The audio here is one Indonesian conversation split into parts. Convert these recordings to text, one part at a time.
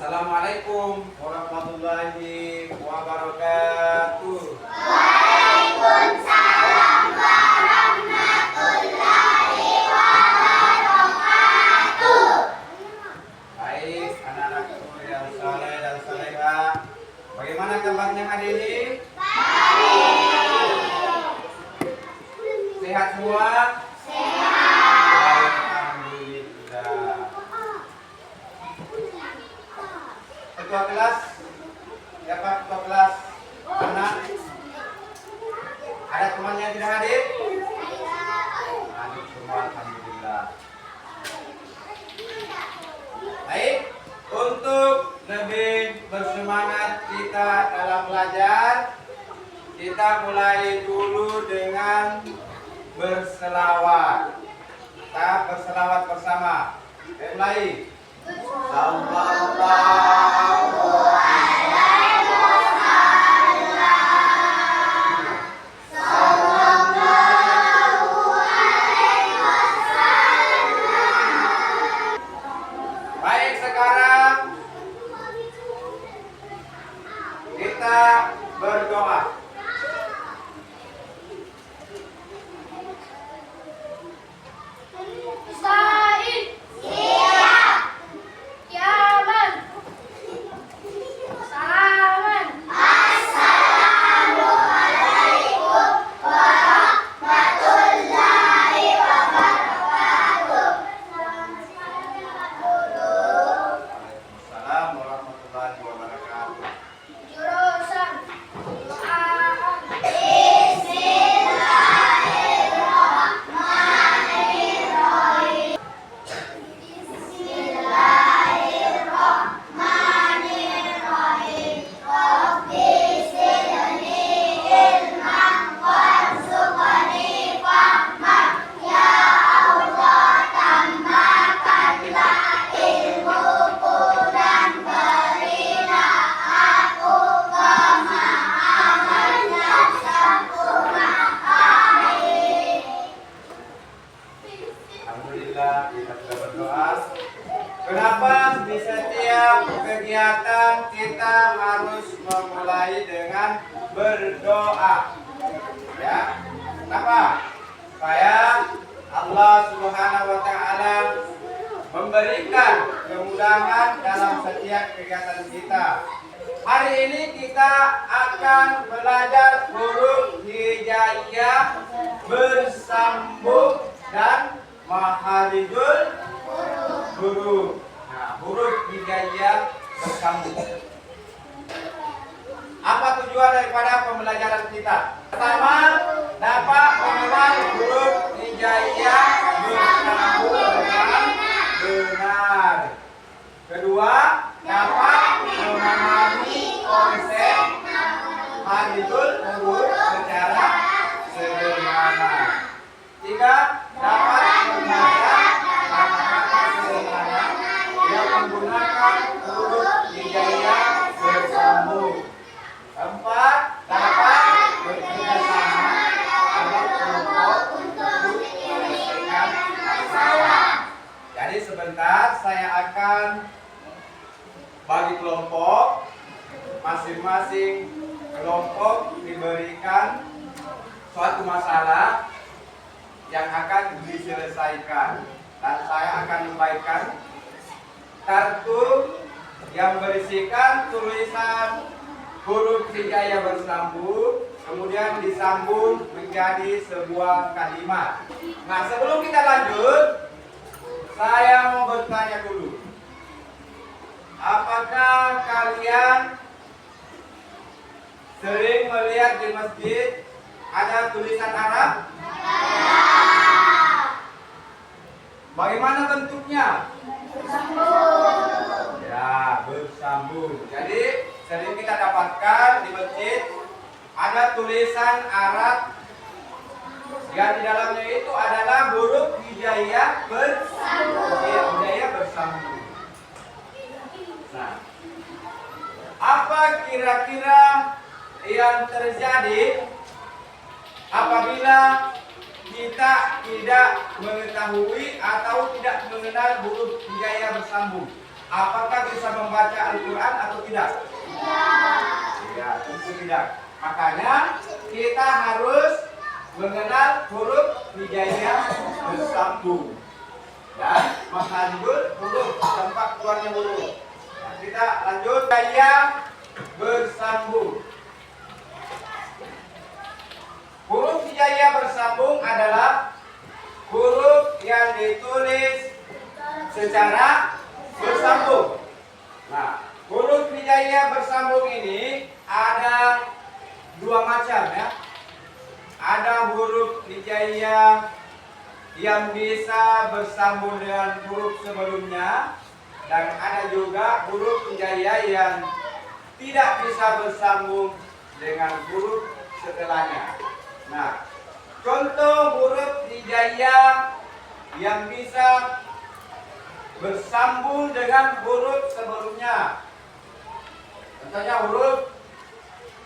Assalamualaikum warahmatullahi wabarakatuh. Waalaikumsalam warahmatullahi wabarakatuh. Baik, anak-anakku yang saleh dan salehah, bagaimana kabarnya hari ini? Baik. Sehat semua? Sehat. Alhamdulillah. Ketua kelas, siapa ketua kelas? Anak? Ada teman yang tidak hadir? Hadir semua, alhamdulillah. Baik, untuk lebih bersemangat kita dalam belajar, kita mulai dulu dengan berselawat. Kita berselawat bersama. Mulai. Sallallahu alaihi wasallam. Sallallahu alaihi wasallam. Baik, sekarang kita berdoa. Sa'id. Siap. Yaman. Salaman. Assalamualaikum warahmatullahi wabarakatuh. Waalaikumsalam warahmatullahi wabarakatuh. Jurusan Quran. Bismillahirrahmanirrahim. Bismillahirrahmanirrahim. Rabbi zidni ilman warzuqni fahman. Ya Allah, tambahkanlah ilmuku dan berilah aku pemahaman yang sempurna. Amin. Alhamdulillah, kita sudah berdoa. Kenapa di setiap kegiatan kita harus memulai dengan berdoa? Ya, kenapa? Supaya Allah Subhanahu wa Ta'ala memberikan kemudahan dalam setiap kegiatan kita. Hari ini kita akan belajar huruf hijaiyah, bersambung dan maharijul huruf. Nah, huruf hijaiyah bersambung. Apa tujuan daripada pembelajaran kita? Pertama, dapat mengenal huruf hijaiyah bersambung dengan benar. Kedua, dapat memahami konsep maharijul huruf secara sederhana. Tiga, dapat membaca kata-kata sederhana yang menggunakan huruf hijaiyah bersambung. Empat, dapat bekerja sama dalam kelompok untuk menyelesaikan masalah. Jadi sebentar saya akan bagi kelompok, masing-masing kelompok diberikan suatu masalah yang akan diselesaikan, dan saya akan membagikan kartu yang berisikan tulisan huruf hijaiyah bersambung, kemudian disambung menjadi sebuah kalimat. Nah, sebelum kita lanjut, saya mau bertanya dulu. Apakah kalian sering melihat di masjid ada tulisan Arab? Bagaimana bentuknya? Bersambung. Ya, bersambung. Jadi sering kita dapatkan di masjid ada tulisan Arab yang di dalamnya itu adalah huruf hijaiyah bersambung. Ya, hijaiyah bersambung. Nah, apa kira-kira yang terjadi apabila kita tidak mengetahui atau tidak mengenal huruf hijaiyah bersambung? apakah bisa membaca Al-Quran atau tidak? Ya, tentu tidak. Makanya kita harus mengenal huruf hijaiyah bersambung dan menghandul huruf tempat keluarnya huruf. Nah, kita lanjut hijaiyah bersambung. Huruf hijaiyah bersambung adalah huruf yang ditulis secara bersambung. Nah, huruf hijaiyah bersambung ini ada dua macam ya. Ada huruf hijaiyah yang bisa bersambung dengan huruf sebelumnya, dan ada juga huruf hijaiyah yang tidak bisa bersambung dengan huruf setelahnya. Nah, contoh huruf hijaiyah yang bisa bersambung dengan huruf sebelumnya. Contohnya huruf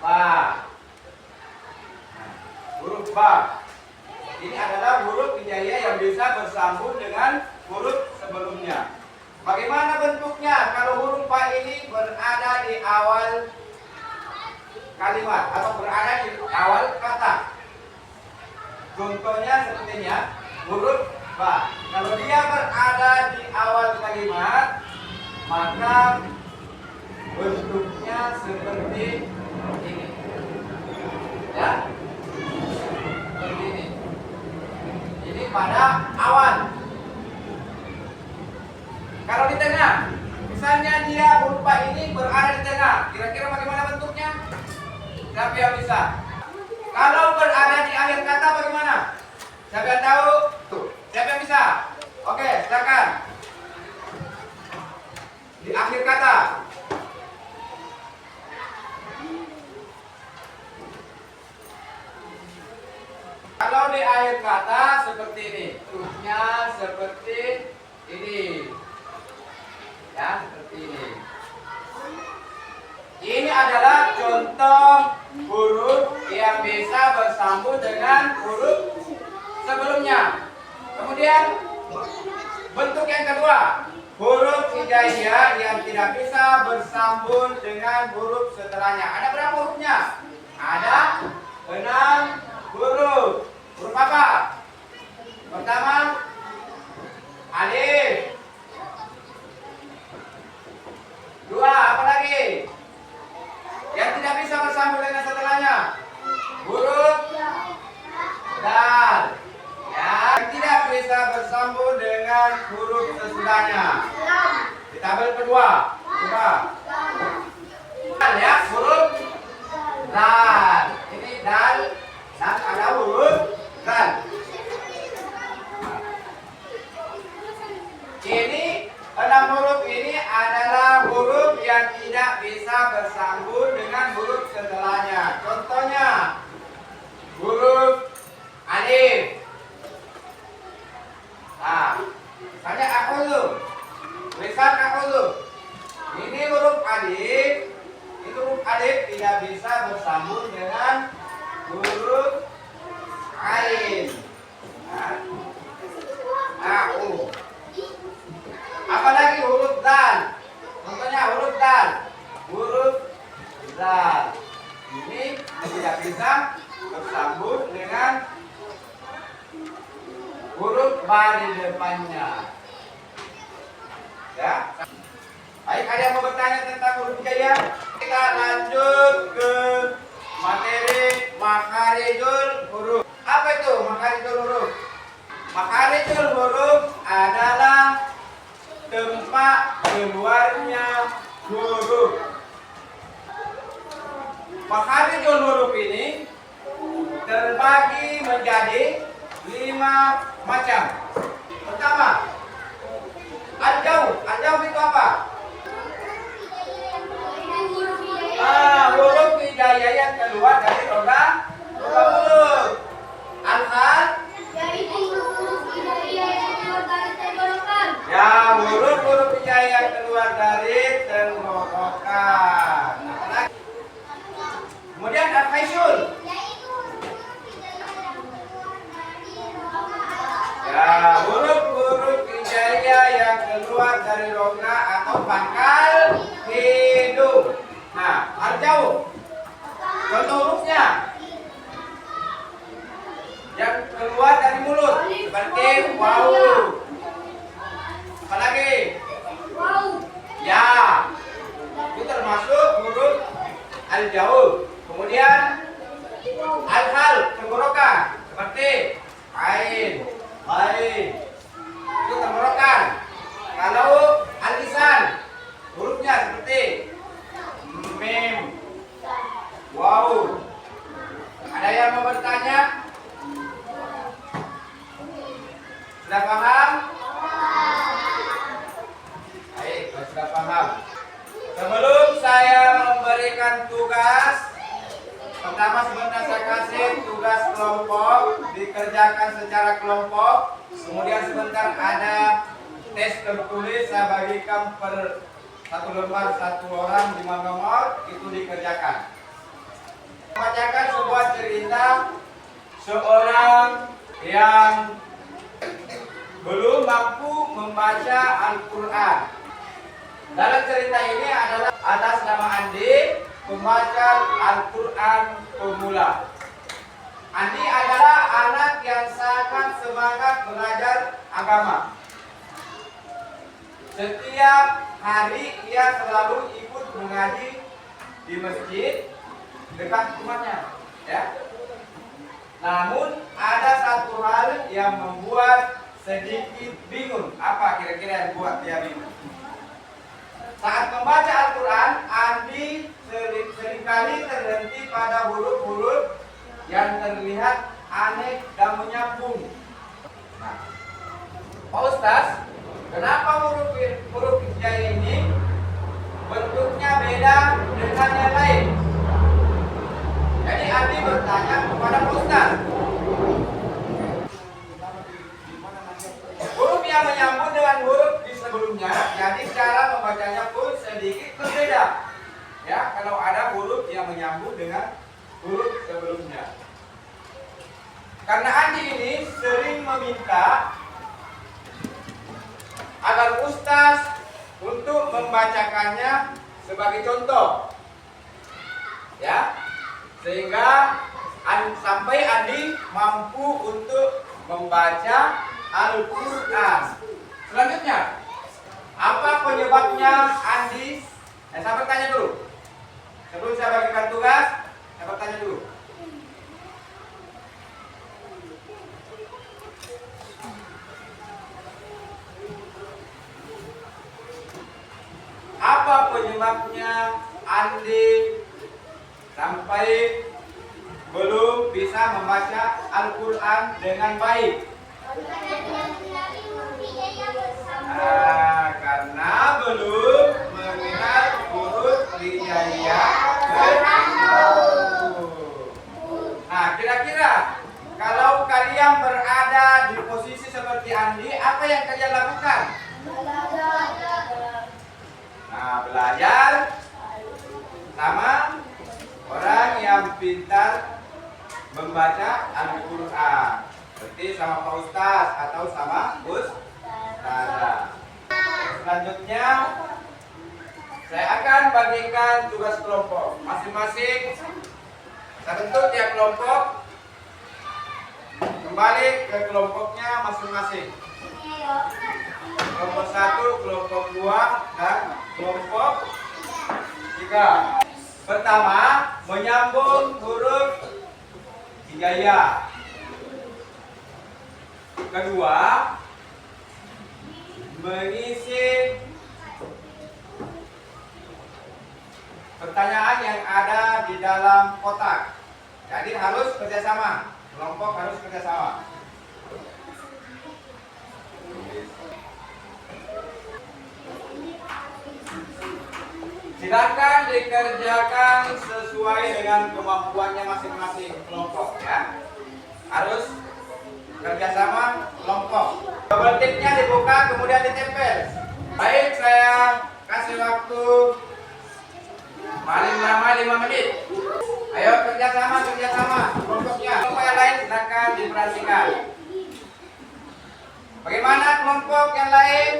ba. Huruf ba. Ini adalah huruf hijaiyah yang bisa bersambung dengan huruf sebelumnya. Bagaimana bentuknya kalau huruf ba ini berada di awal kalimat atau berada di awal kata? Contohnya seperti ini ya, huruf ba. Kalau dia berada di awal kalimat, maka bentuknya seperti ini. Ya. Seperti ini. Ini pada awal. Kalau di tengah, misalnya dia huruf ba ini berada di tengah, kira-kira bagaimana bentuknya? Siapa yang bisa? Kalau berada di akhir kata bagaimana? Siapa yang tahu? Tuh. Siapa yang bisa? Oke, silakan. Di akhir kata. Kalau di akhir kata seperti ini. Bentuknya seperti ini. Ya, seperti ini. Ini adalah contoh huruf yang bisa bersambung dengan huruf sebelumnya. Kemudian bentuk yang kedua, huruf hijaiyah yang tidak bisa bersambung dengan huruf setelahnya. Ada berapa hurufnya? Ada 6 huruf. Huruf apa? Pertama, alif. Dua, apa lagi? Yang tidak bisa bersambung dengan setelahnya, huruf dal. Yang tidak bisa bersambung dengan huruf sesudahnya. Di tabel kedua, coba. Dal ya, huruf dal. Ini dal dan ada huruf dal. Ini 6 huruf ini adalah huruf yang tidak bisa bersambung dengan huruf setelahnya. Contohnya, huruf alif. Nah, misalnya akhulu. Tulisan akhulu. Ini huruf alif. Itu huruf alif tidak bisa bersambung dengan huruf ain. Aku. Apalagi huruf dal. Contohnya huruf dal. Huruf dal. Ini tidak bisa bersambung dengan huruf ba di depannya. Ya. Baik, ada yang mau bertanya tentang huruf hijaiyah? Kita lanjut ke materi makharijul huruf. Apa itu makharijul huruf? Makharijul huruf adalah tempat keluarnya huruf. Makharijul huruf ini terbagi menjadi 5 macam. Pertama, al-jauh. Al-jauh itu apa? Huruf hijaiyah yang keluar dari roda mulut. Al-had. Ya, huruf-huruf hijaiyah yang keluar dari tenggorokan. Kemudian al-faisyul. Ya, huruf-huruf hijaiyah yang keluar dari rongga atau jauh? Contoh hurufnya yang keluar dari mulut seperti wau. Apa lagi? Ya, itu termasuk huruf al jauh. Kemudian al hal tenggorokan seperti ain, lain. Itu tenggorokan. Kalau al lisan hurufnya seperti mim, wow. Ada yang mau bertanya? Sudah paham? Baik, sudah paham. Sebelum saya memberikan tugas, pertama sebentar saya kasih tugas kelompok, dikerjakan secara kelompok. Kemudian sebentar ada tes tertulis, saya bagikan per satu lembar satu orang 5 nomor, itu dikerjakan. Membacakan sebuah cerita seorang yang belum mampu membaca Al-Quran. Dalam cerita ini adalah atas nama Andi, pembaca Al-Quran pemula. Andi adalah anak yang sangat semangat belajar agama. Setiap hari ia selalu ikut mengaji di masjid dekat rumahnya, ya. Namun ada satu hal yang membuat sedikit bingung. Apa kira-kira yang buat dia bingung? Saat membaca Al-Quran, Andi seringkali terhenti pada huruf-huruf yang terlihat aneh dan menyambung. Nah, Pak Ustaz, kenapa huruf hijaiyah ini bentuknya beda dengan yang lain? Jadi Andi bertanya kepada Pak Ustaz. Huruf yang menyambung dengan huruf di sebelumnya, jadi cara membacanya pun sedikit berbeda. Ya, kalau ada huruf yang menyambung dengan huruf sebelumnya. Karena Andi ini sering meminta agar Ustaz untuk membacakannya sebagai contoh, ya, sehingga sampai Andi mampu untuk membaca Al-Quran. Selanjutnya, apa penyebabnya Andi? Saya bertanya dulu. Sebelum saya bagikan tugas, saya bertanya dulu. Apa penyebabnya Andi sampai belum bisa membaca Al-Quran dengan baik? Karena belum mengenal huruf hijaiyah betul. Nah, kira-kira kalau kalian berada di posisi seperti Andi, apa yang kalian lakukan? Nah, belajar sama orang yang pintar membaca Al-Quran. Seperti sama Pak Ustaz atau sama Ustazah. Selanjutnya, saya akan bagikan tugas kelompok. Masing-masing saya bentuk tiap kelompok. Kembali ke kelompoknya masing-masing. Kelompok 1, kelompok 2, dan kelompok 3. Pertama, menyambung huruf hijaiyah. Kedua, mengisi pertanyaan yang ada di dalam kotak. Jadi harus kerjasama, kelompok harus kerjasama. Silakan dikerjakan sesuai dengan kemampuannya masing-masing kelompok, ya. Harus kerjasama kelompok. Double tipnya dibuka kemudian ditempel. Baik, saya kasih waktu paling lama 5 menit. Ayo kerjasama kelompoknya. Kelompok yang lain silakan diperhatikan. Bagaimana kelompok yang lain?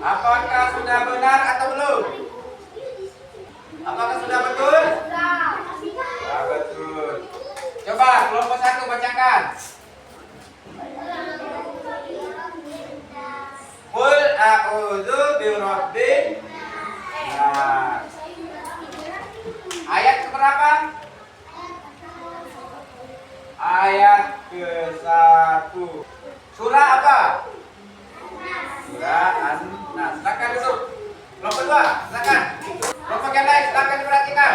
Apakah sudah benar atau belum? Apakah silakan. Kelompok yang lain silakan diperhatikan.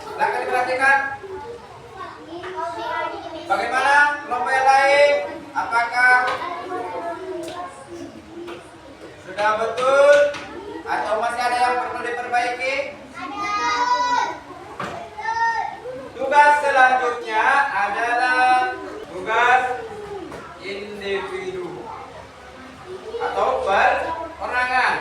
Silakan diperhatikan. Bagaimana kelompok yang lain? Apakah sudah betul atau masih ada yang perlu diperbaiki? Tugas selanjutnya adalah tugas individu atau perorangan.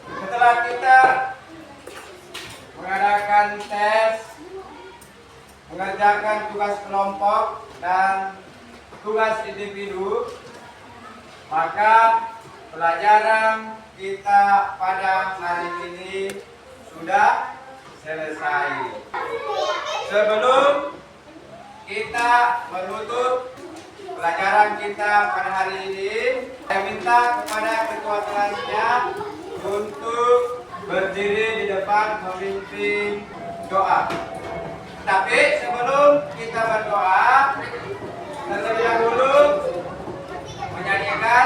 Setelah kita mengadakan tes, mengerjakan tugas kelompok dan tugas individu, maka pelajaran kita pada hari ini sudah selesai. Sebelum kita menutup pelajaran kita pada hari ini, saya minta kepada ketua kelasnya untuk berdiri di depan memimpin doa. Tapi sebelum kita berdoa, terlebih dahulu menyanyikan